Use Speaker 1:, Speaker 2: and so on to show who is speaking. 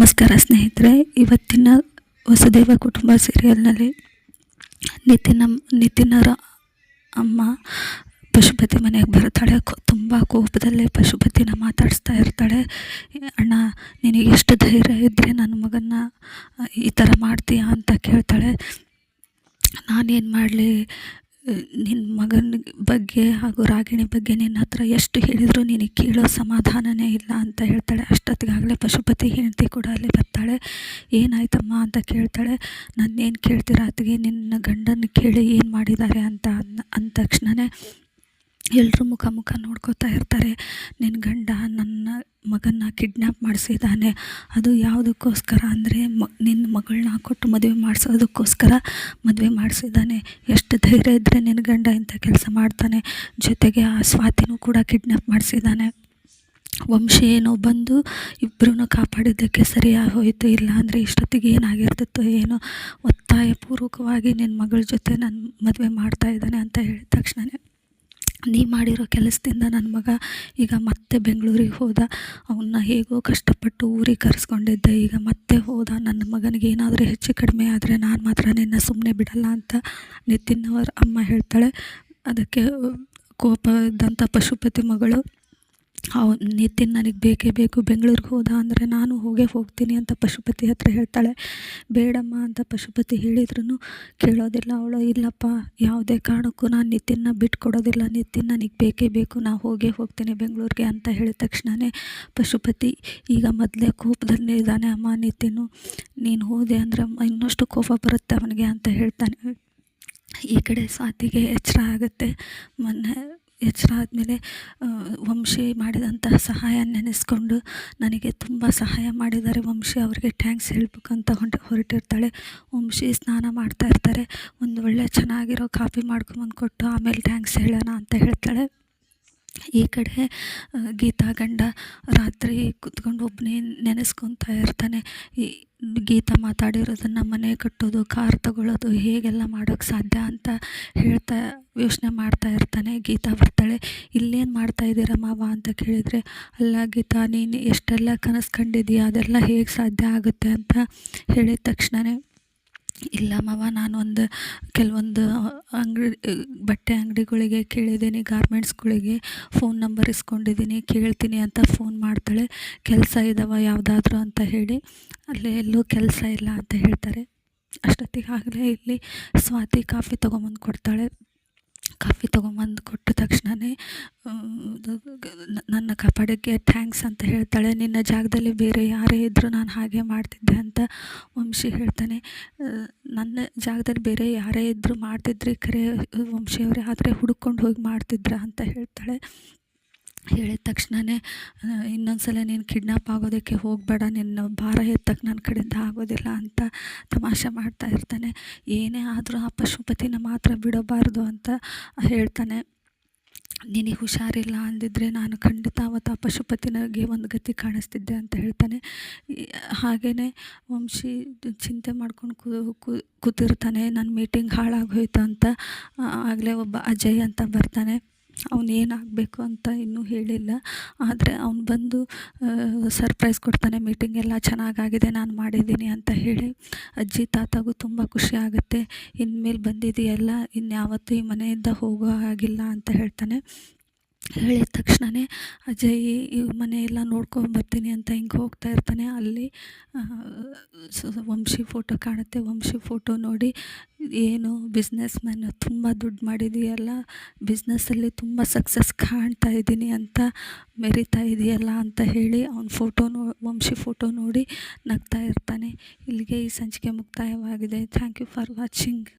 Speaker 1: ನಮಸ್ಕಾರ ಸ್ನೇಹಿತರೆ. ಇವತ್ತಿನ ವಸುದೇವ ಕುಟುಂಬ ಸೀರಿಯಲ್ನಲ್ಲಿ ನಿತಿನರ ಅಮ್ಮ ಪಶುಪತಿ ಮನೆಗೆ ಬರ್ತಾಳೆ. ತುಂಬ ಕೋಪದಲ್ಲೇ ಪಶುಪತಿನ ಮಾತಾಡಿಸ್ತಾ ಇರ್ತಾಳೆ. ಅಣ್ಣ, ನಿನಗೆ ಎಷ್ಟು ಧೈರ್ಯ ಇದ್ದರೆ ನನ್ನ ಮಗನ್ನ ಈ ಥರ ಮಾಡ್ತೀಯಾ ಅಂತ ಕೇಳ್ತಾಳೆ. ನಾನೇನು ಮಾಡಲಿ, ನಿನ್ನ ಮಗನ ಬಗ್ಗೆ ಹಾಗೂ ರಾಗಿಣಿ ಬಗ್ಗೆ ನಿನ್ನ ಹತ್ರ ಎಷ್ಟು ಹೇಳಿದರೂ ನಿನಗೆ ಕೇಳೋ ಸಮಾಧಾನನೇ ಇಲ್ಲ ಅಂತ ಹೇಳ್ತಾಳೆ. ಅಷ್ಟೊತ್ತಿಗಾಗಲೇ ಪಶುಪತಿ ಹೆಂಡತಿ ಕೂಡ ಅಲ್ಲಿ ಬರ್ತಾಳೆ. ಏನಾಯ್ತಮ್ಮ ಅಂತ ಕೇಳ್ತಾಳೆ. ನನ್ನೇನು ಕೇಳ್ತೀರಾ ಅತ್ತಿಗೆ, ನಿನ್ನ ಗಂಡನ ಕೇಳಿ ಏನು ಮಾಡಿದ್ದಾರೆ ಅಂತ ಅಂದ ತಕ್ಷಣವೇ ಎಲ್ಲರೂ ಮುಖ ನೋಡ್ಕೋತಾ ಇರ್ತಾರೆ. ನಿನ್ನ ಗಂಡ ನನ್ನ ಮಗನ್ನ ಕಿಡ್ನ್ಯಾಪ್ ಮಾಡಿಸಿದ್ದಾನೆ. ಅದು ಯಾವುದಕ್ಕೋಸ್ಕರ ಅಂದರೆ ನಿನ್ನ ಮಗಳನ್ನ ಕೊಟ್ಟು ಮದುವೆ ಮಾಡಿಸೋದಕ್ಕೋಸ್ಕರ ಮದುವೆ ಮಾಡಿಸಿದ್ದಾನೆ. ಎಷ್ಟು ಧೈರ್ಯ ಇದ್ದರೆ ನಿನ್ನ ಗಂಡ ಇಂಥ ಕೆಲಸ ಮಾಡ್ತಾನೆ. ಜೊತೆಗೆ ಆ ಸ್ವಾತಿನೂ ಕೂಡ ಕಿಡ್ನ್ಯಾಪ್ ಮಾಡಿಸಿದ್ದಾನೆ. ವಂಶಿ ಏನೋ ಬಂದು ಇಬ್ಬರೂ ಕಾಪಾಡಿದ್ದಕ್ಕೆ ಸರಿಯಾಗಿ ಹೋಯಿತು. ಇಲ್ಲ ಅಂದರೆ ಇಷ್ಟೊತ್ತಿಗೆ ಏನಾಗಿರ್ತಿತ್ತು ಏನೋ. ಒತ್ತಾಯಪೂರ್ವಕವಾಗಿ ನಿನ್ನ ಮಗಳ ಜೊತೆ ನನ್ನ ಮದುವೆ ಮಾಡ್ತಾಯಿದ್ದಾನೆ ಅಂತ ಹೇಳಿದ ತಕ್ಷಣವೇ, ನೀ ಮಾಡಿರೋ ಕೆಲಸದಿಂದ ನನ್ನ ಮಗ ಈಗ ಮತ್ತೆ ಬೆಂಗಳೂರಿಗೆ ಹೋದ. ಅವನ್ನ ಹೇಗೋ ಕಷ್ಟಪಟ್ಟು ಊರಿಗೆ ಕರೆಸ್ಕೊಂಡಿದ್ದೆ, ಈಗ ಮತ್ತೆ ಹೋದ. ನನ್ನ ಮಗನಿಗೆ ಏನಾದರೂ ಹೆಚ್ಚು ಕಡಿಮೆ ಆದರೆ ನಾನು ಮಾತ್ರ ನಿನ್ನ ಸುಮ್ಮನೆ ಬಿಡಲ್ಲ ಅಂತ ನಿತಿನ್ ಅಮ್ಮ ಹೇಳ್ತಾಳೆ. ಅದಕ್ಕೆ ಕೋಪ ಇದ್ದಂಥ ಪಶುಪತಿ ಮಗಳು, ನಿತಿನ್ ನನಗೆ ಬೇಕೇ ಬೇಕು, ಬೆಂಗಳೂರಿಗೆ ಹೋದ ಅಂದರೆ ನಾನು ಹೋಗ್ತೀನಿ ಅಂತ ಪಶುಪತಿ ಹತ್ರ ಹೇಳ್ತಾಳೆ. ಬೇಡಮ್ಮ ಅಂತ ಪಶುಪತಿ ಹೇಳಿದ್ರೂ ಕೇಳೋದಿಲ್ಲ ಅವಳು. ಇಲ್ಲಪ್ಪ, ಯಾವುದೇ ಕಾರಣಕ್ಕೂ ನಾನು ನಿತಿನ್ನ ಬಿಟ್ಕೊಡೋದಿಲ್ಲ, ನಿತಿನ್ ನನಗೆ ಬೇಕೇ ಬೇಕು, ನಾನು ಹೋಗ್ತೀನಿ ಬೆಂಗಳೂರಿಗೆ ಅಂತ ಹೇಳಿದ ತಕ್ಷಣವೇ ಪಶುಪತಿ ಈಗ ಮೊದಲೇ ಕೋಪದಲ್ಲಿ ಇದ್ದಾನೆ. ಅಮ್ಮ, ನಿತಿನ್ನು ನೀನು ಹೋದೆ ಅಂದರೆ ಇನ್ನಷ್ಟು ಕೋಪ ಬರುತ್ತೆ ಅವನಿಗೆ ಅಂತ ಹೇಳ್ತಾನೆ. ಈ ಕಡೆ ಸ್ವಾತಿಗೆ ಎಚ್ಚರ ಆಗುತ್ತೆ. ಎಚ್ಚರ ಆದಮೇಲೆ ವಂಶಿ ಮಾಡಿದಂತಹ ಸಹಾಯ ನೆನೆಸ್ಕೊಂಡು, ನನಗೆ ತುಂಬ ಸಹಾಯ ಮಾಡಿದ್ದಾರೆ ವಂಶಿ, ಅವ್ರಿಗೆ ಥ್ಯಾಂಕ್ಸ್ ಹೇಳ್ಬೇಕಂತ ಹೊರಟಿರ್ತಾಳೆ. ವಂಶಿ ಸ್ನಾನ ಮಾಡ್ತಾ ಇರ್ತಾರೆ. ಒಂದು ಒಳ್ಳೆ ಚೆನ್ನಾಗಿರೋ ಕಾಫಿ ಮಾಡ್ಕೊಂಬಂದು ಕೊಟ್ಟು ಆಮೇಲೆ ಥ್ಯಾಂಕ್ಸ್ ಹೇಳೋಣ ಅಂತ ಹೇಳ್ತಾಳೆ. ಈ ಕಡೆ ಗೀತಾ ಗಂಡ ರಾತ್ರಿ ಕೂತ್ಕೊಂಡು ಒಬ್ಬನೇ ನೆನೆಸ್ಕೊತಾ ಇರ್ತಾನೆ. ಈ ಗೀತಾ ಮಾತಾಡಿರೋದನ್ನು ಮನೆ ಕಟ್ಟೋದು, ಕಾರ್ ತಗೊಳ್ಳೋದು ಹೇಗೆಲ್ಲ ಮಾಡೋಕ್ಕೆ ಸಾಧ್ಯ ಅಂತ ಯೋಚನೆ ಮಾಡ್ತಾ ಇರ್ತಾನೆ. ಗೀತಾ ಬರ್ತಾಳೆ. ಇಲ್ಲೇನು ಮಾಡ್ತಾ ಇದ್ದೀರಾ ಮಾವ ಅಂತ ಕೇಳಿದರೆ, ಅಲ್ಲ ಗೀತಾ, ನೀನು ಎಷ್ಟೆಲ್ಲ ಕನಸು ಕಂಡಿದ್ದೀಯ, ಅದೆಲ್ಲ ಹೇಗೆ ಸಾಧ್ಯ ಆಗುತ್ತೆ ಅಂತ ಹೇಳಿದ ತಕ್ಷಣವೇ, ಇಲ್ಲ ಮಾವ, ನಾನು ಕೆಲವೊಂದು ಬಟ್ಟೆ ಅಂಗಡಿಗಳಿಗೆ ಕೇಳಿದ್ದೀನಿ, ಗಾರ್ಮೆಂಟ್ಸ್ಗಳಿಗೆ ಫೋನ್ ನಂಬರ್ ಇಸ್ಕೊಂಡಿದ್ದೀನಿ, ಕೇಳ್ತೀನಿ ಅಂತ ಫೋನ್ ಮಾಡ್ತಾಳೆ. ಕೆಲಸ ಇದ್ದಾವ ಯಾವುದಾದ್ರೂ ಅಂತ ಹೇಳಿ, ಅಲ್ಲೇ ಎಲ್ಲೂ ಕೆಲಸ ಇಲ್ಲ ಅಂತ ಹೇಳ್ತಾರೆ. ಅಷ್ಟೊತ್ತಿಗಾಗಲೇ ಇಲ್ಲಿ ಸ್ವಾತಿ ಕಾಫಿ ತೊಗೊಂಬಂದು ಕೊಡ್ತಾಳೆ. ಕಾಫಿ ತೊಗೊಂಬಂದು ಕೊಟ್ಟ ತಕ್ಷಣವೇ ನನ್ನ ಕಾಪಾಡೋಕ್ಕೆ ಥ್ಯಾಂಕ್ಸ್ ಅಂತ ಹೇಳ್ತಾಳೆ. ನಿನ್ನ ಜಾಗದಲ್ಲಿ ಬೇರೆ ಯಾರೇ ಇದ್ದರೂ ನಾನು ಹಾಗೆ ಮಾಡ್ತಿದ್ದೆ ಅಂತ ವಂಶಿ ಹೇಳ್ತಾನೆ. ನನ್ನ ಜಾಗದಲ್ಲಿ ಬೇರೆ ಯಾರೇ ಇದ್ದರೂ ಮಾಡ್ತಿದ್ರಿ ಖರೆ ವಂಶಿಯವರೇ, ಆದರೆ ಹುಡ್ಕೊಂಡು ಹೋಗಿ ಮಾಡ್ತಿದ್ರ ಅಂತ ಹೇಳ್ತಾಳೆ. ಹೇಳಿದ ತಕ್ಷಣವೇ, ಇನ್ನೊಂದು ಸಲ ನೀನು ಕಿಡ್ನಾಪ್ ಆಗೋದಕ್ಕೆ ಹೋಗಬೇಡ, ನಿನ್ನ ಭಾರ ಎತ್ತಕ್ಕೆ ನನ್ನ ಕಡೆಯಿಂದ ಆಗೋದಿಲ್ಲ ಅಂತ ತಮಾಷೆ ಮಾಡ್ತಾ ಇರ್ತಾನೆ. ಏನೇ ಆದರೂ ಆ ಪಶುಪತಿನ ಮಾತ್ರ ಬಿಡಬಾರ್ದು ಅಂತ ಹೇಳ್ತಾನೆ. ನಿನಗೆ ಹುಷಾರಿಲ್ಲ ಅಂದಿದ್ರೆ ನಾನು ಖಂಡಿತ ಅವತ್ತು ಆ ಪಶುಪತಿನಿಗೆ ಒಂದು ಗತಿ ಕಾಣಿಸ್ತಿದ್ದೆ ಅಂತ ಹೇಳ್ತಾನೆ. ಹಾಗೆಯೇ ವಂಶಿ ಚಿಂತೆ ಮಾಡ್ಕೊಂಡು ಕೂತಿರ್ತಾನೆ. ನನ್ನ ಮೀಟಿಂಗ್ ಹಾಳಾಗೋಯ್ತು ಅಂತ. ಆಗಲೇ ಒಬ್ಬ ಅಜಯ್ ಅಂತ ಬರ್ತಾನೆ. ಅವನು ಏನಾಗಬೇಕು ಅಂತ ಇನ್ನೂ ಹೇಳಿಲ್ಲ, ಆದರೆ ಅವನು ಬಂದು ಸರ್ಪ್ರೈಸ್ ಕೊಡ್ತಾನೆ. ಮೀಟಿಂಗ್ ಎಲ್ಲ ಚೆನ್ನಾಗಾಗಿದೆ, ನಾನು ಮಾಡಿದ್ದೀನಿ ಅಂತ ಹೇಳಿ. ಅಜ್ಜಿ ತಾತಗೂ ತುಂಬ ಖುಷಿ ಆಗುತ್ತೆ. ಇನ್ಮೇಲೆ ಬಂದಿದೆಯಲ್ಲ, ಇನ್ಯಾವತ್ತೂ ಈ ಮನೆಯಿಂದ ಹೋಗೋ ಹಾಗಿಲ್ಲ ಅಂತ ಹೇಳ್ತಾನೆ. ಹೇಳಿದ ತಕ್ಷಣವೇ ಅಜಯ್ ಈ ಮನೆಯೆಲ್ಲ ನೋಡ್ಕೊಂಬರ್ತೀನಿ ಅಂತ ಹಿಂಗೆ ಹೋಗ್ತಾ ಇರ್ತಾನೆ. ಅಲ್ಲಿ ವಂಶಿ ಫೋಟೋ ಕಾಣುತ್ತೆ. ವಂಶಿ ಫೋಟೋ ನೋಡಿ, ಏನು ಬಿಸ್ನೆಸ್ ಮ್ಯಾನ್, ತುಂಬ ದುಡ್ಡು ಮಾಡಿದೆಯಲ್ಲ, ಬಿಸ್ನೆಸ್ಸಲ್ಲಿ ತುಂಬ ಸಕ್ಸಸ್ ಕಾಣ್ತಾ ಇದ್ದೀನಿ ಅಂತ ಮೆರಿತಾ ಇದೆಯಲ್ಲ ಅಂತ ಹೇಳಿ ವಂಶಿ ಫೋಟೋ ನೋಡಿ ನಗ್ತಾ ಇರ್ತಾನೆ. ಇಲ್ಲಿಗೆ ಈ ಸಂಚಿಕೆ ಮುಕ್ತಾಯವಾಗಿದೆ. Thank you for watching.